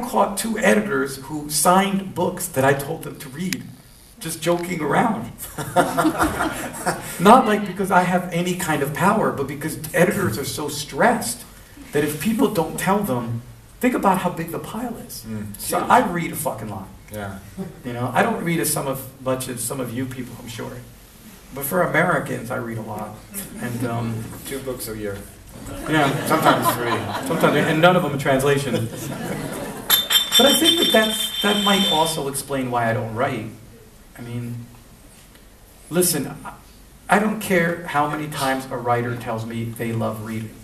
caught 2 editors who signed books that I told them to read, just joking around. Not like because I have any kind of power, but because editors are so stressed that if people don't tell them, think about how big the pile is. So I read a fucking lot. Yeah. You know, I don't read as much as some of you people, I'm sure. But for Americans, I read a lot. And 2 books a year. yeah, Sometimes 3. sometimes, and none of them a translation. But I think that might also explain why I don't write. I mean, listen, I don't care how many times a writer tells me they love reading.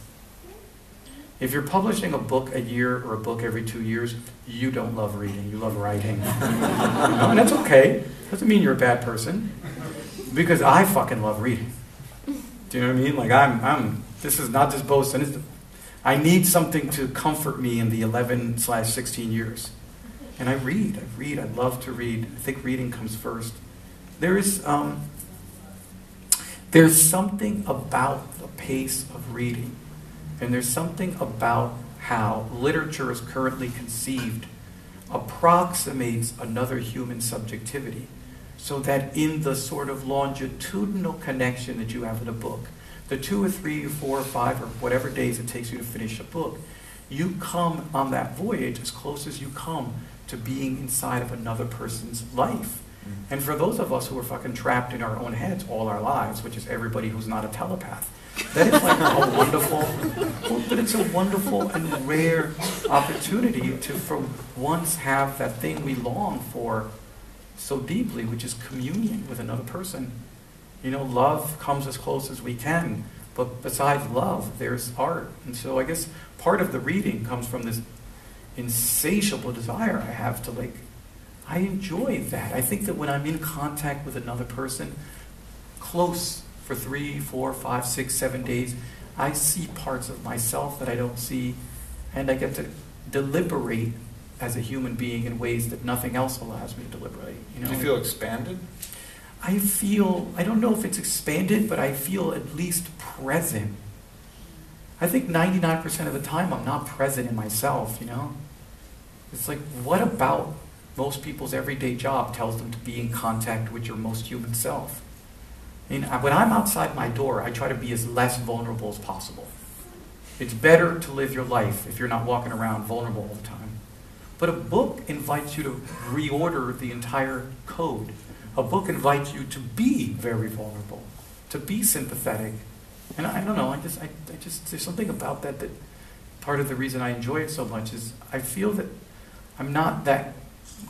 If you're publishing a book a year or a book every 2 years, you don't love reading, you love writing. And that's okay. Doesn't mean you're a bad person. Because I fucking love reading. Do you know what I mean? Like this is not just boasting. I need something to comfort me in the 11/16 years. And I read, I love to read. I think reading comes first. There's something about the pace of reading. And there's something about how literature is currently conceived approximates another human subjectivity. So that in the sort of longitudinal connection that you have with a book, the 2 or 3 or 4 or 5 or whatever days it takes you to finish a book, you come on that voyage as close as you come to being inside of another person's life. And for those of us who are fucking trapped in our own heads all our lives, which is everybody who's not a telepath, that is like a wonderful, but it's a wonderful and rare opportunity to for once have that thing we long for so deeply, which is communion with another person. You know, love comes as close as we can, but besides love, there's art. And so I guess part of the reading comes from this insatiable desire I have to, like, I enjoy that. I think that when I'm in contact with another person, close for 3, 4, 5, 6, 7 days, I see parts of myself that I don't see, and I get to deliberate as a human being in ways that nothing else allows me to deliberate. You know? Do you feel expanded? I don't know if it's expanded, but I feel at least present. I think 99% of the time I'm not present in myself, you know? It's like, what about most people's everyday job tells them to be in contact with your most human self? I mean, when I'm outside my door, I try to be as less vulnerable as possible. It's better to live your life if you're not walking around vulnerable all the time. But a book invites you to reorder the entire code. A book invites you to be very vulnerable, to be sympathetic. And I don't know, I just there's something about that part of the reason I enjoy it so much is I feel that I'm not that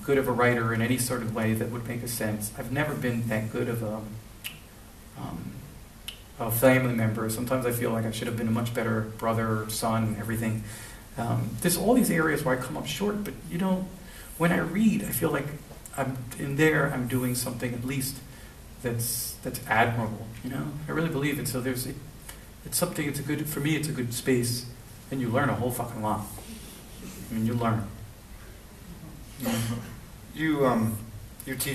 good of a writer in any sort of way that would make a sense. I've never been that good of a family member. Sometimes I feel like I should have been a much better brother, son, everything. There's all these areas where I come up short, but you know, when I read, I feel like I'm I'm doing something at least that's admirable. You know, I really believe it. So it's something. For me. It's a good space, and you learn a whole fucking lot. I mean, you learn. You teach.